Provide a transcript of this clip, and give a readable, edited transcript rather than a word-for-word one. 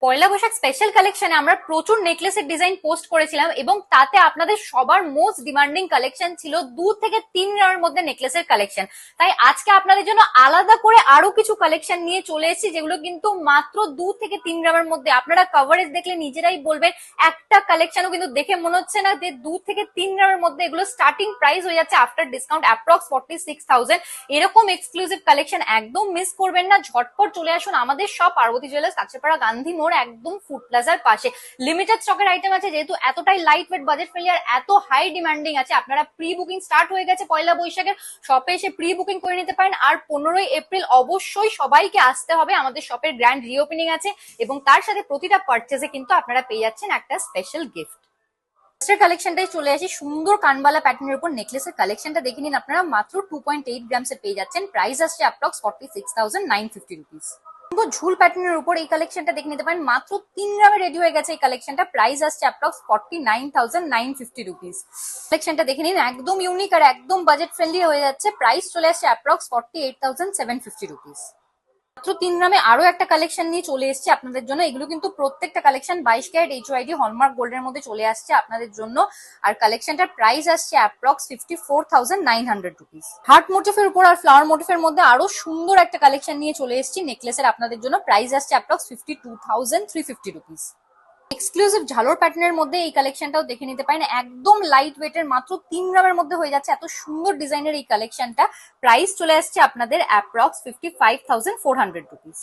পয়লা Boishakh special কালেকশনে আমরা প্রচুর নেকলেসের ডিজাইন পোস্ট করেছিলাম এবং তাতে আপনাদের সবার মোস্ট ডিমান্ডিং কালেকশন ছিল 2 থেকে 3 গ্রামের মধ্যে নেকলেসের কালেকশন। তাই আজকে আপনাদের জন্য আলাদা করে আরো কিছু কালেকশন নিয়ে চলে এসেছি, যেগুলো কিন্তু মাত্র 2 থেকে 3 গ্রামের মধ্যে। আপনারা কভারেজ দেখলে নিজেরাই বলবেন, একটা কালেকশনও কিন্তু দেখে মনে হচ্ছে না যে 2 থেকে 3 গ্রামের মধ্যে। এগুলো স্টার্টিং প্রাইস হয়ে যাচ্ছে আফটার ডিসকাউন্ট অ্যাপ্রক্স 46,000। এরকম এক্সক্লুসিভ কালেকশন একদম মিস করবেন না। ঝটপট চলে আসুন আমাদের সব পার্বতী জুয়েলার্স, কাছেপাড়া গান্ধী মোড়, একদম ফুড প্লাজার পাশে। লিমিটেড স্টকের আইটেম আছে, যেহেতু এতটাই লাইট ওয়েট, বাজেট ফ্রেন্ডলি আর এত হাই ডিমান্ডিং আছে, আপনারা প্রি বুকিং স্টার্ট হয়ে গেছে পয়লা বৈশাখের। শপে এসে প্রি বুকিং করে নিতে পারেন। আর 15ই এপ্রিল অবশ্যই সবাইকে আসতে হবে, আমাদের শপের গ্র্যান্ড রিওপেনিং আছে এবং তার সাথে প্রতিটা পারচেজে কিন্তু আপনারা পেয়ে যাচ্ছেন একটা স্পেশাল গিফট। কালেকশনটাই চলে আসি, সুন্দর কানবালা প্যাটার্নের উপর নেকলেসের কালেকশনটা দেখে নিন। আপনারা মাত্র 2.8 গ্রামস এ পেয়ে যাচ্ছেন। প্রাইস আসছে অ্যাপ্রক্স 46,950 রুপিস। ঝুল প্যাটার্নের উপর এই কালেকশনটা দেখে নিতে পারেন, মাত্র 3 গ্রামে রেডি হয়ে গেছে এই কালেকশনটা। প্রাইস আসছে অ্যাপ্রক্স 49,950 রুপিস। কালেকশনটা দেখে নিন, একদম ইউনিক আর একদম বাজেট ফ্রেন্ডলি হয়ে যাচ্ছে। প্রাইস চলে আসছে অ্যাপ্রক্স 48,750 রুপিস। মাত্র 3 গ্রামে আরো একটা কালেকশন নিয়ে চলে এসেছে আপনাদের জন্য। এগুলো কিন্তু প্রত্যেকটা কালেকশন 22 ক্যারেট HYD হলমার্ক গোল্ডের মধ্যে চলে আসছে আপনাদের জন্য। আর কালেকশনটার প্রাইস আসছে অ্যাপ্রক্স 54,900 রুপিস। হার্ট মোটিফের উপর আর ফ্লাওয়ার মোটিফের মধ্যে আরো সুন্দর একটা কালেকশন নিয়ে চলে এসেছি নেকলেসের আপনাদের জন্য। প্রাইস আসছে অ্যাপ্রক্স 52,350 রুপিস। এক্সক্লুসিভ ঝালোর প্যাটার্নের মধ্যে এই কালেকশনটাও দেখে নিতে পারেন, একদম লাইট ওয়েটের, মাত্র 3 গ্রামের মধ্যে হয়ে যাচ্ছে। এত সুন্দর ডিজাইনের এই কালেকশনটা। প্রাইস চলে আসছে আপনাদের অ্যাপ্রক্স 55,400 রুপিস।